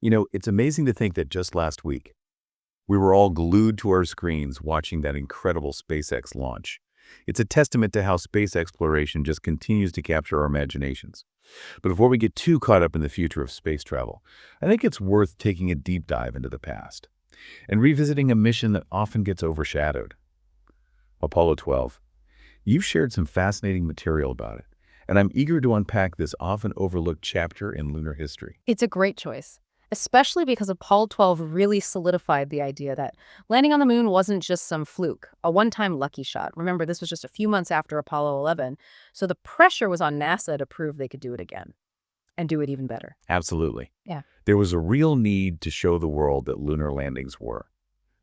It's amazing to think that just last week, we were all glued to our screens watching that incredible SpaceX launch. It's a testament to how space exploration just continues to capture our imaginations. But before we get too caught up in the future of space travel, I think it's worth taking a deep dive into the past and revisiting a mission that often gets overshadowed. Apollo 12. You've shared some fascinating material about it, and I'm eager to unpack this often overlooked chapter in lunar history. It's a great choice, especially because Apollo 12 really solidified the idea that landing on the moon wasn't just some fluke, a one-time lucky shot. Remember, this was just a few months after Apollo 11, so the pressure was on NASA to prove they could do it again and do it even better. Absolutely. Yeah. There was a real need to show the world that lunar landings were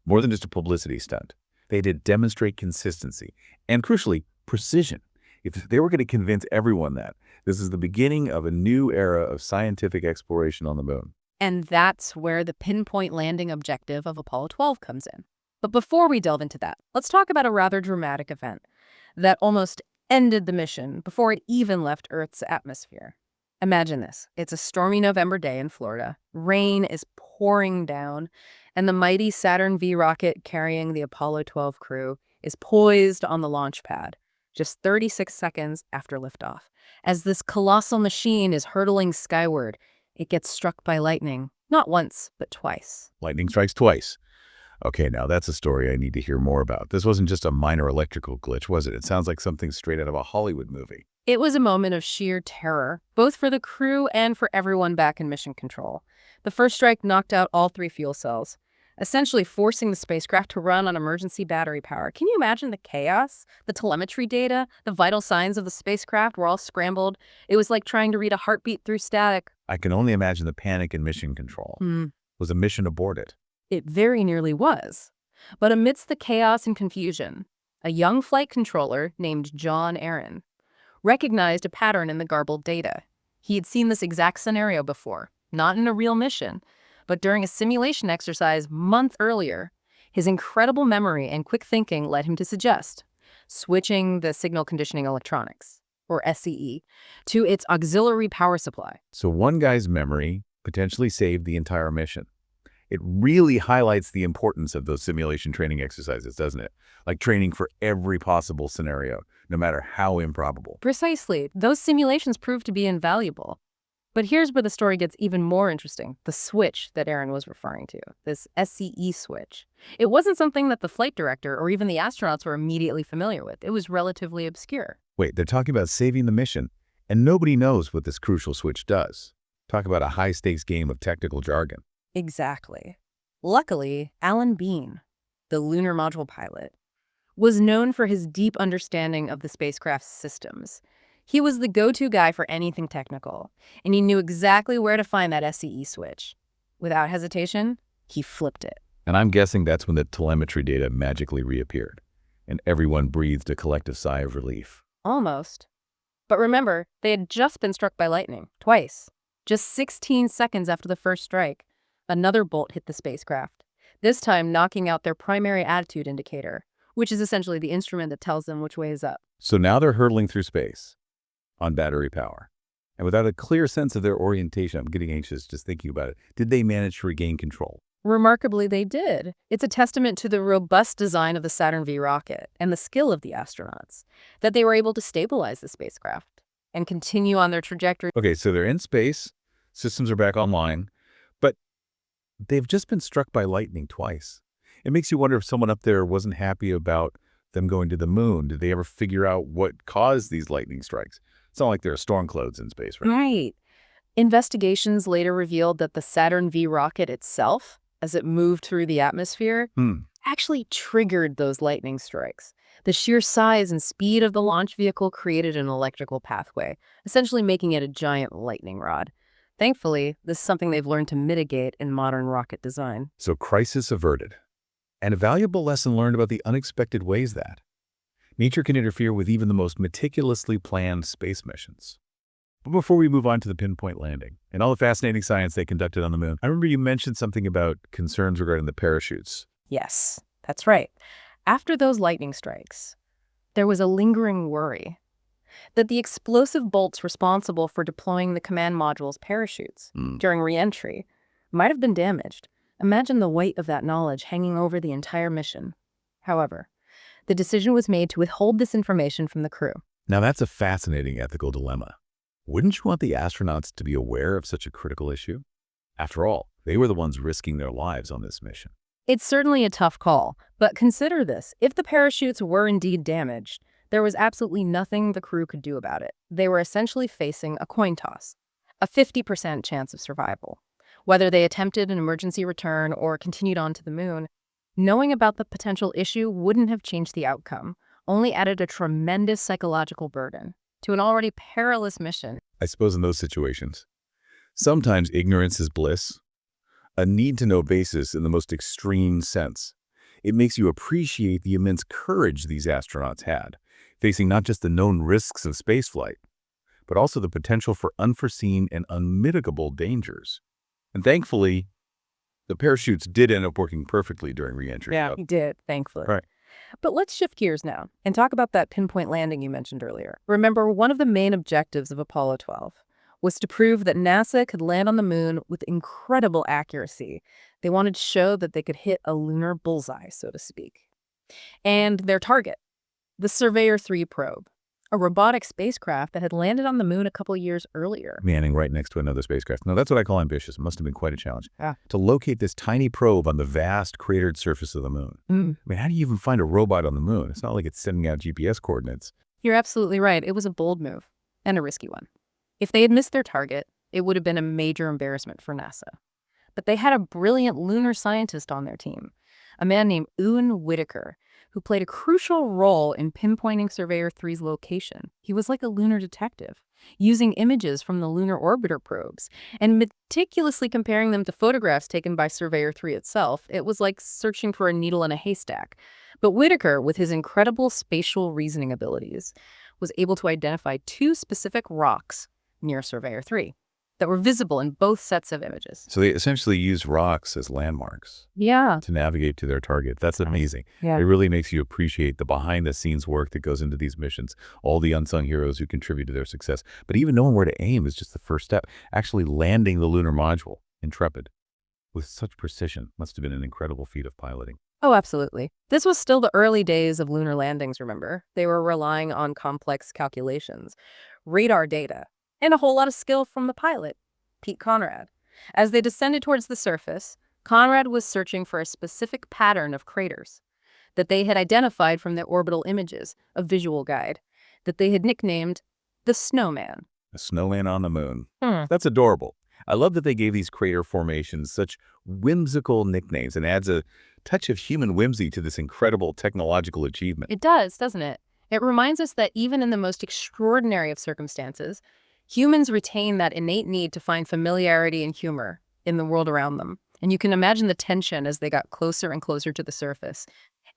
more than just a publicity stunt. They did demonstrate consistency and, crucially, precision. If they were going to convince everyone that this is the beginning of a new era of scientific exploration on the moon. And that's where the pinpoint landing objective of Apollo 12 comes in. But before we delve into that, let's talk about a rather dramatic event that almost ended the mission before it even left Earth's atmosphere. Imagine this. It's a stormy November day in Florida. Rain is pouring down, and the mighty Saturn V rocket carrying the Apollo 12 crew is poised on the launch pad just 36 seconds after liftoff. As this colossal machine is hurtling skyward, it gets struck by lightning, not once, but twice. Lightning strikes twice. Okay, now that's a story I need to hear more about. This wasn't just a minor electrical glitch, was it? It sounds like something straight out of a Hollywood movie. It was a moment of sheer terror, both for the crew and for everyone back in mission control. The first strike knocked out all 3 fuel cells, essentially forcing the spacecraft to run on emergency battery power. Can you imagine the chaos? The telemetry data, the vital signs of the spacecraft were all scrambled. It was like trying to read a heartbeat through static. I can only imagine the panic in mission control. Was a mission aborted? It very nearly was. But amidst the chaos and confusion, a young flight controller named John Aaron recognized a pattern in the garbled data. He had seen this exact scenario before, not in a real mission, but during a simulation exercise months earlier. His incredible memory and quick thinking led him to suggest switching the signal conditioning electronics, or SCE, to its auxiliary power supply. So one guy's memory potentially saved the entire mission. It really highlights the importance of those simulation training exercises, doesn't it? Like training for every possible scenario, no matter how improbable. Precisely. Those simulations proved to be invaluable. But here's where the story gets even more interesting. The switch that Aaron was referring to, this SCE switch. It wasn't something that the flight director or even the astronauts were immediately familiar with. It was relatively obscure. Wait, they're talking about saving the mission, and nobody knows what this crucial switch does. Talk about a high-stakes game of technical jargon. Exactly. Luckily, Alan Bean, the lunar module pilot, was known for his deep understanding of the spacecraft's systems. He was the go-to guy for anything technical, and he knew exactly where to find that SCE switch. Without hesitation, he flipped it. And I'm guessing that's when the telemetry data magically reappeared, and everyone breathed a collective sigh of relief. Almost. But remember, they had just been struck by lightning, twice. Just 16 seconds after the first strike, another bolt hit the spacecraft, this time knocking out their primary attitude indicator, which is essentially the instrument that tells them which way is up. So now they're hurtling through space on battery power. And without a clear sense of their orientation, I'm getting anxious just thinking about it, did they manage to regain control? Remarkably, they did. It's a testament to the robust design of the Saturn V rocket and the skill of the astronauts that they were able to stabilize the spacecraft and continue on their trajectory. Okay, so they're in space, systems are back online, but they've just been struck by lightning twice. It makes you wonder if someone up there wasn't happy about them going to the moon. Did they ever figure out what caused these lightning strikes? It's not like there are storm clouds in space, right? Right. Investigations later revealed that the Saturn V rocket itself, as it moved through the atmosphere, actually triggered those lightning strikes. The sheer size and speed of the launch vehicle created an electrical pathway, essentially making it a giant lightning rod. Thankfully, this is something they've learned to mitigate in modern rocket design. So crisis averted. And a valuable lesson learned about the unexpected ways that nature can interfere with even the most meticulously planned space missions. But before we move on to the pinpoint landing and all the fascinating science they conducted on the moon, I remember you mentioned something about concerns regarding the parachutes. Yes, that's right. After those lightning strikes, there was a lingering worry that the explosive bolts responsible for deploying the command module's parachutes during re-entry might have been damaged. Imagine the weight of that knowledge hanging over the entire mission. However, the decision was made to withhold this information from the crew. Now that's a fascinating ethical dilemma. Wouldn't you want the astronauts to be aware of such a critical issue? After all, they were the ones risking their lives on this mission. It's certainly a tough call, but consider this. If the parachutes were indeed damaged, there was absolutely nothing the crew could do about it. They were essentially facing a coin toss, a 50% chance of survival. Whether they attempted an emergency return or continued on to the moon, knowing about the potential issue wouldn't have changed the outcome, only added a tremendous psychological burden to an already perilous mission. I suppose in those situations, sometimes ignorance is bliss, a need-to-know basis in the most extreme sense. It makes you appreciate the immense courage these astronauts had, facing not just the known risks of spaceflight, but also the potential for unforeseen and unmitigable dangers. And thankfully, the parachutes did end up working perfectly during re-entry. Yeah, he did, thankfully. Right. But let's shift gears now and talk about that pinpoint landing you mentioned earlier. Remember, one of the main objectives of Apollo 12 was to prove that NASA could land on the moon with incredible accuracy. They wanted to show that they could hit a lunar bullseye, so to speak. And their target, the Surveyor 3 probe, a robotic spacecraft that had landed on the moon a couple years earlier. Manning right next to another spacecraft. Now, that's what I call ambitious. It must have been quite a challenge. Yeah. To locate this tiny probe on the vast cratered surface of the moon. I mean, how do you even find a robot on the moon? It's not like it's sending out GPS coordinates. You're absolutely right. It was a bold move and a risky one. If they had missed their target, it would have been a major embarrassment for NASA. But they had a brilliant lunar scientist on their team, a man named Ewan Whitaker, who played a crucial role in pinpointing Surveyor 3's location. He was like a lunar detective, using images from the lunar orbiter probes and meticulously comparing them to photographs taken by Surveyor 3 itself. It was like searching for a needle in a haystack. But Whitaker, with his incredible spatial reasoning abilities, was able to identify two specific rocks near Surveyor 3 that were visible in both sets of images. So they essentially use rocks as landmarks Yeah. to navigate to their target. That's amazing. Yeah. It really makes you appreciate the behind-the-scenes work that goes into these missions, all the unsung heroes who contribute to their success. But even knowing where to aim is just the first step. Actually landing the lunar module, Intrepid, with such precision must have been an incredible feat of piloting. Oh, absolutely. This was still the early days of lunar landings, remember? They were relying on complex calculations, radar data, and a whole lot of skill from the pilot, Pete Conrad. As they descended towards the surface, Conrad was searching for a specific pattern of craters that they had identified from their orbital images, a visual guide, that they had nicknamed the Snowman. A snowman on the moon. That's adorable. I love that they gave these crater formations such whimsical nicknames and adds a touch of human whimsy to this incredible technological achievement. It does, doesn't it? It reminds us that even in the most extraordinary of circumstances, humans retain that innate need to find familiarity and humor in the world around them. And you can imagine the tension as they got closer and closer to the surface,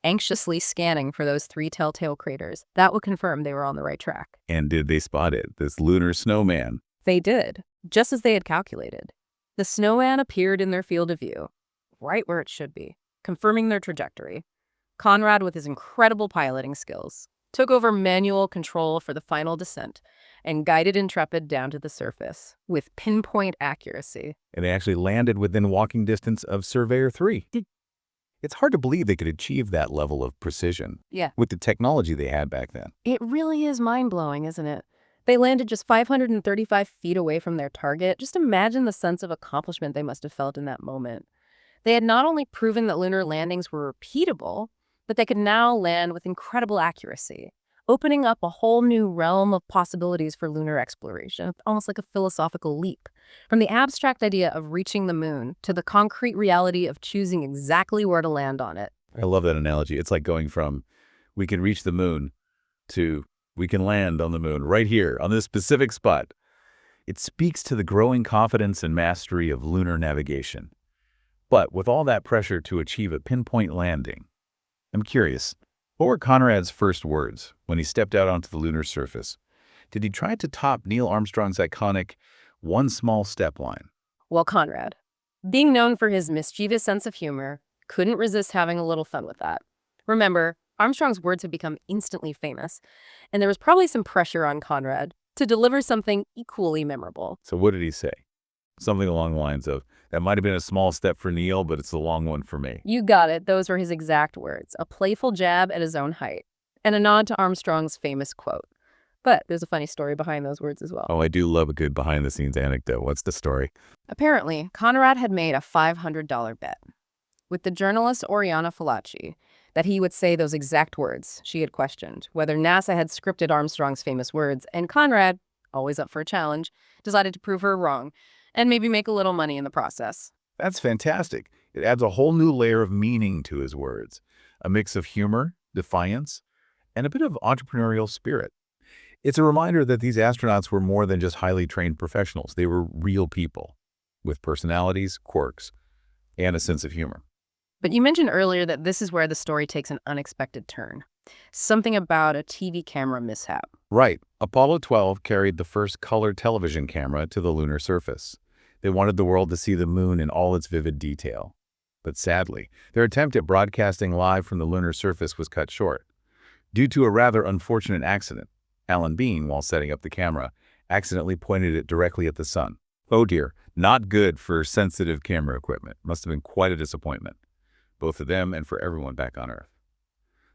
anxiously scanning for those three telltale craters. That would confirm they were on the right track. And did they spot it, this lunar snowman? They did, just as they had calculated. The snowman appeared in their field of view, right where it should be, confirming their trajectory. Conrad, with his incredible piloting skills, took over manual control for the final descent and guided Intrepid down to the surface with pinpoint accuracy. And they actually landed within walking distance of Surveyor 3. It's hard to believe they could achieve that level of precision with the technology they had back then. It really is mind-blowing, isn't it? They landed just 535 feet away from their target. Just imagine the sense of accomplishment they must have felt in that moment. They had not only proven that lunar landings were repeatable, but they could now land with incredible accuracy, opening up a whole new realm of possibilities for lunar exploration, almost like a philosophical leap. From the abstract idea of reaching the moon to the concrete reality of choosing exactly where to land on it. I love that analogy. It's like going from we can reach the moon to we can land on the moon right here on this specific spot. It speaks to the growing confidence and mastery of lunar navigation. But with all that pressure to achieve a pinpoint landing, I'm curious, what were Conrad's first words when he stepped out onto the lunar surface? Did he try to top Neil Armstrong's iconic one small step line? Well, Conrad, being known for his mischievous sense of humor, couldn't resist having a little fun with that. Remember, Armstrong's words had become instantly famous, and there was probably some pressure on Conrad to deliver something equally memorable. So what did he say? Something along the lines of, that might have been a small step for Neil, but it's a long one for me. You got it. Those were his exact words, a playful jab at his own height, and a nod to Armstrong's famous quote. But there's a funny story behind those words as well. Oh, I do love a good behind-the-scenes anecdote. What's the story? Apparently, Conrad had made a $500 bet with the journalist Oriana Fallaci that he would say those exact words she had questioned, whether NASA had scripted Armstrong's famous words, and Conrad, always up for a challenge, decided to prove her wrong and maybe make a little money in the process. That's fantastic. It adds a whole new layer of meaning to his words, a mix of humor, defiance, and a bit of entrepreneurial spirit. It's a reminder that these astronauts were more than just highly trained professionals. They were real people with personalities, quirks, and a sense of humor. But you mentioned earlier that this is where the story takes an unexpected turn. Something about a TV camera mishap. Right. Apollo 12 carried the first color television camera to the lunar surface. They wanted the world to see the moon in all its vivid detail. But sadly, their attempt at broadcasting live from the lunar surface was cut short. Due to a rather unfortunate accident, Alan Bean, while setting up the camera, accidentally pointed it directly at the sun. Oh dear, not good for sensitive camera equipment. Must have been quite a disappointment, both for them and for everyone back on Earth.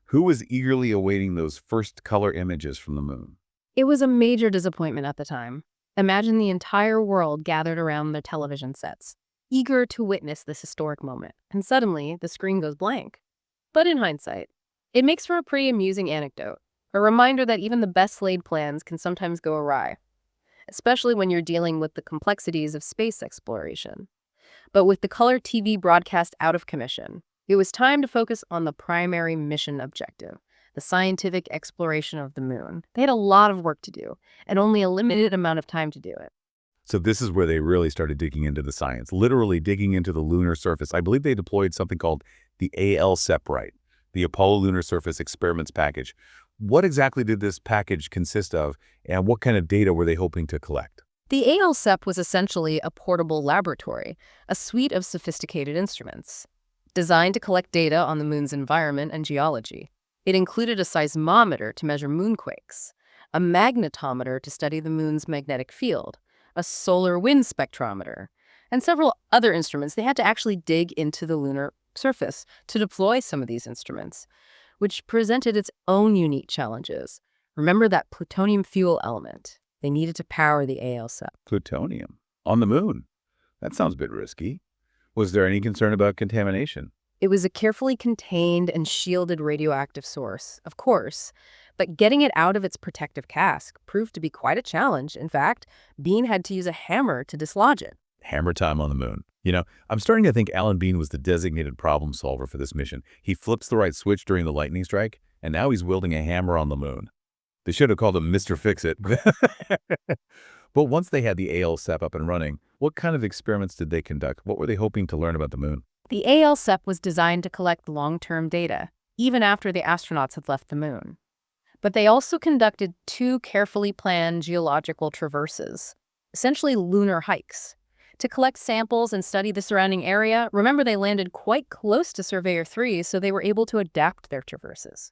Who was eagerly awaiting those first color images from the moon? It was a major disappointment at the time. Imagine the entire world gathered around their television sets, eager to witness this historic moment, and suddenly the screen goes blank. But in hindsight, it makes for a pretty amusing anecdote, a reminder that even the best laid plans can sometimes go awry, especially when you're dealing with the complexities of space exploration. But with the color TV broadcast out of commission, it was time to focus on the primary mission objective, the scientific exploration of the moon. They had a lot of work to do, and only a limited amount of time to do it. So this is where they really started digging into the science, literally digging into the lunar surface. I believe they deployed something called the AL-SEPRITE, the Apollo Lunar Surface Experiments Package. What exactly did this package consist of, and what kind of data were they hoping to collect? The AL-SEP was essentially a portable laboratory, a suite of sophisticated instruments, designed to collect data on the moon's environment and geology. It included a seismometer to measure moonquakes, a magnetometer to study the moon's magnetic field, a solar wind spectrometer, and several other instruments. They had to actually dig into the lunar surface to deploy some of these instruments, which presented its own unique challenges. Remember that plutonium fuel element. They needed to power the AL-SEP. Plutonium? On the moon? That sounds a bit risky. Was there any concern about contamination? It was a carefully contained and shielded radioactive source, of course, but getting it out of its protective cask proved to be quite a challenge. In fact, Bean had to use a hammer to dislodge it. Hammer time on the moon. You know, I'm starting to think Alan Bean was the designated problem solver for this mission. He flips the right switch during the lightning strike, and now he's wielding a hammer on the moon. They should have called him Mr. Fix-It. But once they had the AL-SEP up and running, what kind of experiments did they conduct? What were they hoping to learn about the moon? The AL-SEP was designed to collect long-term data, even after the astronauts had left the moon. But they also conducted 2 carefully planned geological traverses, essentially lunar hikes, to collect samples and study the surrounding area. Remember, they landed quite close to Surveyor 3, so they were able to adapt their traverses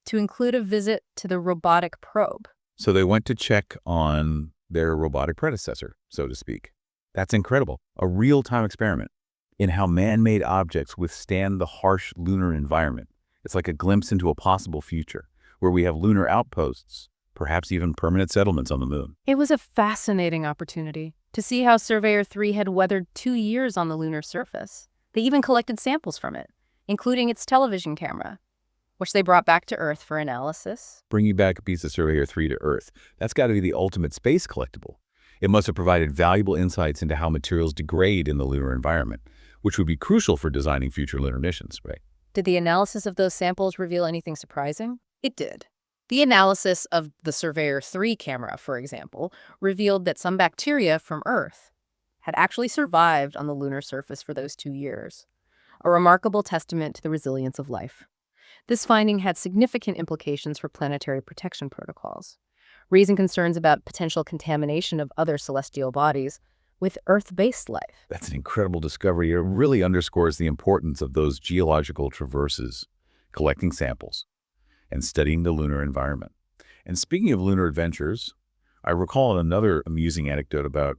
to include a visit to the robotic probe. So they went to check on their robotic predecessor, so to speak. That's incredible. A real-time experiment in how man-made objects withstand the harsh lunar environment. It's like a glimpse into a possible future where we have lunar outposts, perhaps even permanent settlements on the moon. It was a fascinating opportunity to see how Surveyor 3 had weathered 2 years on the lunar surface. They even collected samples from it, including its television camera, which they brought back to Earth for analysis. Bringing back a piece of Surveyor 3 to Earth, that's got to be the ultimate space collectible. It must have provided valuable insights into how materials degrade in the lunar environment, which would be crucial for designing future lunar missions, right? Did the analysis of those samples reveal anything surprising? It did. The analysis of the Surveyor 3 camera, for example, revealed that some bacteria from Earth had actually survived on the lunar surface for those 2 years, a remarkable testament to the resilience of life. This finding had significant implications for planetary protection protocols, raising concerns about potential contamination of other celestial bodies with Earth-based life. That's an incredible discovery. It really underscores the importance of those geological traverses, collecting samples, and studying the lunar environment. And speaking of lunar adventures, I recall another amusing anecdote about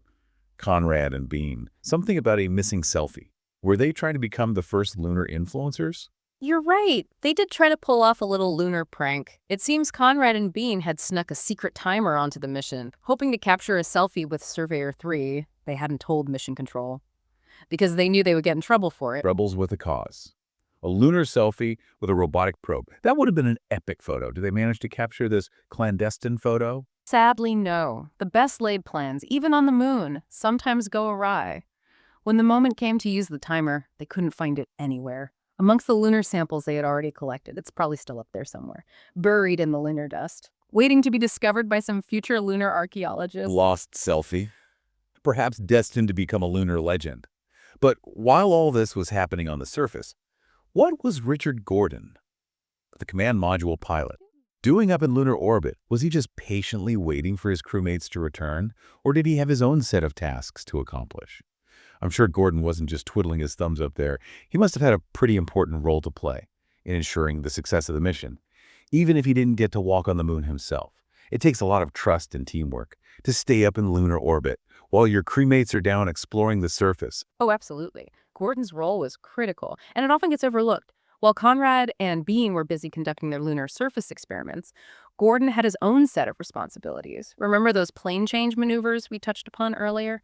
Conrad and Bean, something about a missing selfie. Were they trying to become the first lunar influencers? You're right. They did try to pull off a little lunar prank. It seems Conrad and Bean had snuck a secret timer onto the mission, hoping to capture a selfie with Surveyor 3. They hadn't told Mission Control, because they knew they would get in trouble for it. Rebels with a cause. A lunar selfie with a robotic probe. That would have been an epic photo. Did they manage to capture this clandestine photo? Sadly, no. The best laid plans, even on the moon, sometimes go awry. When the moment came to use the timer, they couldn't find it anywhere. Amongst the lunar samples they had already collected, it's probably still up there somewhere, buried in the lunar dust, waiting to be discovered by some future lunar archaeologist. Lost selfie. Perhaps destined to become a lunar legend. But while all this was happening on the surface, what was Richard Gordon, the command module pilot, doing up in lunar orbit? Was he just patiently waiting for his crewmates to return, or did he have his own set of tasks to accomplish? I'm sure Gordon wasn't just twiddling his thumbs up there. He must have had a pretty important role to play in ensuring the success of the mission, even if he didn't get to walk on the moon himself. It takes a lot of trust and teamwork to stay up in lunar orbit while your crewmates are down exploring the surface. Oh, absolutely. Gordon's role was critical, and it often gets overlooked. While Conrad and Bean were busy conducting their lunar surface experiments, Gordon had his own set of responsibilities. Remember those plane change maneuvers we touched upon earlier?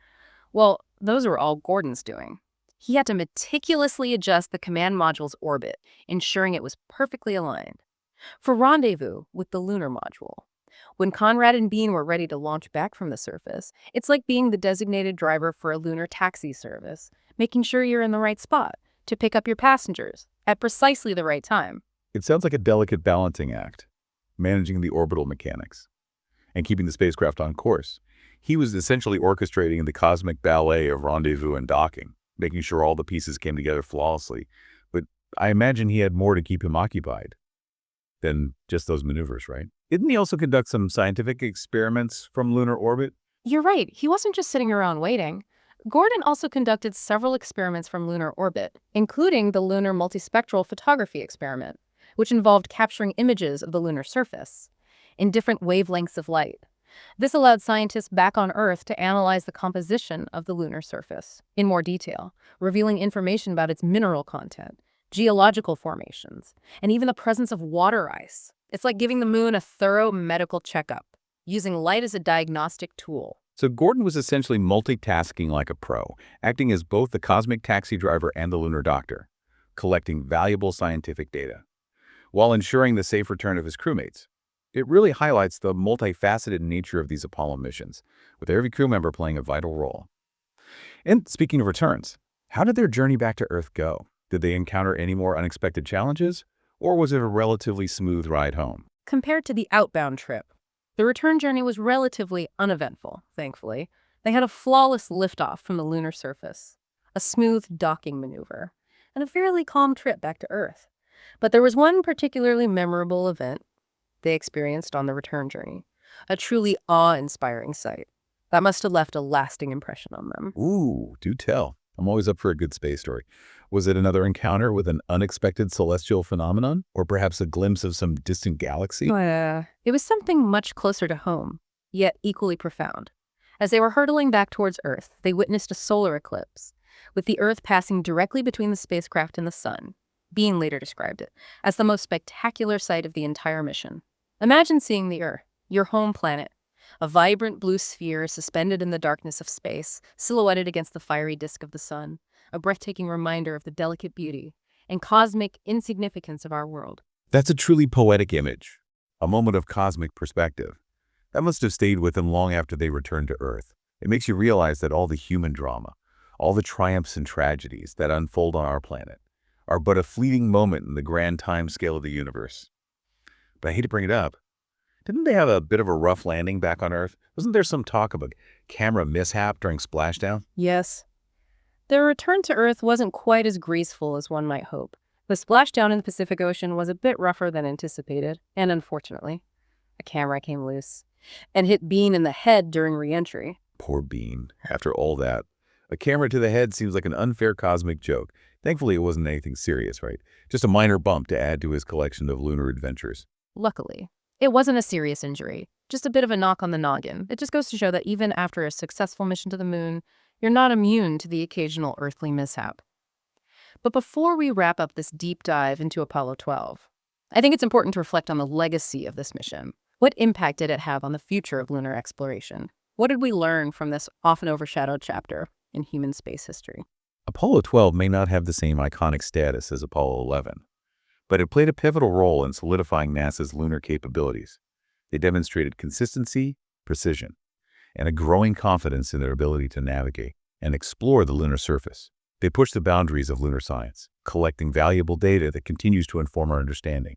Well, those were all Gordon's doing. He had to meticulously adjust the command module's orbit, ensuring it was perfectly aligned. For rendezvous with the lunar module, when Conrad and Bean were ready to launch back from the surface, it's like being the designated driver for a lunar taxi service, making sure you're in the right spot to pick up your passengers at precisely the right time. It sounds like a delicate balancing act, managing the orbital mechanics and keeping the spacecraft on course. He was essentially orchestrating the cosmic ballet of rendezvous and docking, making sure all the pieces came together flawlessly. But I imagine he had more to keep him occupied than just those maneuvers, right? Didn't he also conduct some scientific experiments from lunar orbit? You're right, he wasn't just sitting around waiting. Gordon also conducted several experiments from lunar orbit, including the lunar multispectral photography experiment, which involved capturing images of the lunar surface in different wavelengths of light. This allowed scientists back on Earth to analyze the composition of the lunar surface in more detail, revealing information about its mineral content, geological formations, and even the presence of water ice. It's like giving the moon a thorough medical checkup, using light as a diagnostic tool. So Gordon was essentially multitasking like a pro, acting as both the cosmic taxi driver and the lunar doctor, collecting valuable scientific data, while ensuring the safe return of his crewmates. It really highlights the multifaceted nature of these Apollo missions, with every crew member playing a vital role. And speaking of returns, how did their journey back to Earth go? Did they encounter any more unexpected challenges, or was it a relatively smooth ride home? Compared to the outbound trip, the return journey was relatively uneventful, thankfully. They had a flawless liftoff from the lunar surface, a smooth docking maneuver, and a fairly calm trip back to Earth. But there was one particularly memorable event they experienced on the return journey, a truly awe-inspiring sight that must have left a lasting impression on them. Ooh, do tell. I'm always up for a good space story. Was it another encounter with an unexpected celestial phenomenon, or perhaps a glimpse of some distant galaxy? It was something much closer to home, yet equally profound. As they were hurtling back towards Earth, they witnessed a solar eclipse, with the Earth passing directly between the spacecraft and the sun. Bean later described it as the most spectacular sight of the entire mission. Imagine seeing the Earth, your home planet, a vibrant blue sphere suspended in the darkness of space, silhouetted against the fiery disk of the sun, a breathtaking reminder of the delicate beauty and cosmic insignificance of our world. That's a truly poetic image, a moment of cosmic perspective. That must have stayed with them long after they returned to Earth. It makes you realize that all the human drama, all the triumphs and tragedies that unfold on our planet, are but a fleeting moment in the grand time scale of the universe. But I hate to bring it up. Didn't they have a bit of a rough landing back on Earth? Wasn't there some talk of a camera mishap during splashdown? Yes. Their return to Earth wasn't quite as graceful as one might hope. The splashdown in the Pacific Ocean was a bit rougher than anticipated, and unfortunately, a camera came loose and hit Bean in the head during re-entry. Poor Bean. After all that, a camera to the head seems like an unfair cosmic joke. Thankfully, it wasn't anything serious, right? Just a minor bump to add to his collection of lunar adventures. Luckily, it wasn't a serious injury, just a bit of a knock on the noggin. It just goes to show that even after a successful mission to the moon, You're not immune to the occasional earthly mishap. But before we wrap up this deep dive into Apollo 12, I think it's important to reflect on the legacy of this mission. What impact did it have on the future of lunar exploration? What did we learn from this often overshadowed chapter in human space history? Apollo 12 may not have the same iconic status as Apollo 11, but it played a pivotal role in solidifying NASA's lunar capabilities. They demonstrated consistency, precision, and a growing confidence in their ability to navigate and explore the lunar surface. They pushed the boundaries of lunar science, collecting valuable data that continues to inform our understanding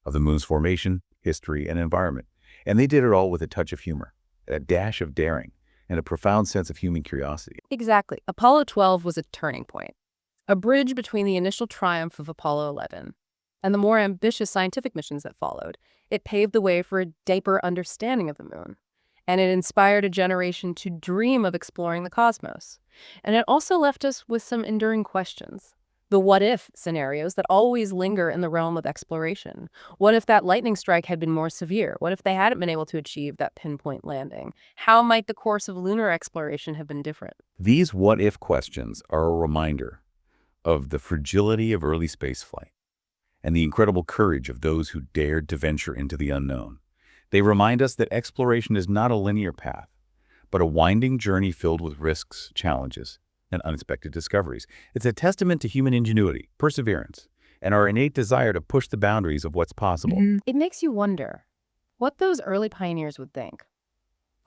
of the moon's formation, history, and environment. And they did it all with a touch of humor, a dash of daring, and a profound sense of human curiosity. Exactly. Apollo 12 was a turning point, a bridge between the initial triumph of Apollo 11 and the more ambitious scientific missions that followed. It paved the way for a deeper understanding of the moon, and it inspired a generation to dream of exploring the cosmos. And it also left us with some enduring questions. The what-if scenarios that always linger in the realm of exploration. What if that lightning strike had been more severe? What if they hadn't been able to achieve that pinpoint landing? How might the course of lunar exploration have been different? These what-if questions are a reminder of the fragility of early spaceflight and the incredible courage of those who dared to venture into the unknown. They remind us that exploration is not a linear path, but a winding journey filled with risks, challenges, and unexpected discoveries. It's a testament to human ingenuity, perseverance, and our innate desire to push the boundaries of what's possible. It makes you wonder what those early pioneers would think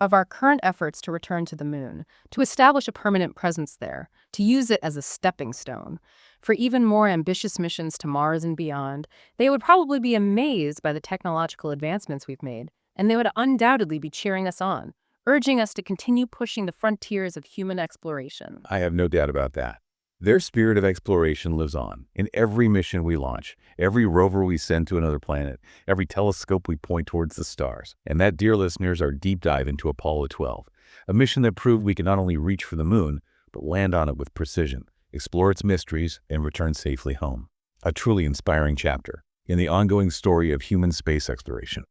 of our current efforts to return to the moon, to establish a permanent presence there, to use it as a stepping stone for even more ambitious missions to Mars and beyond. They would probably be amazed by the technological advancements we've made, and they would undoubtedly be cheering us on, urging us to continue pushing the frontiers of human exploration. I have no doubt about that. Their spirit of exploration lives on in every mission we launch, every rover we send to another planet, every telescope we point towards the stars. And that, dear listeners, our deep dive into Apollo 12, a mission that proved we can not only reach for the moon, but land on it with precision, explore its mysteries, and return safely home. A truly inspiring chapter in the ongoing story of human space exploration.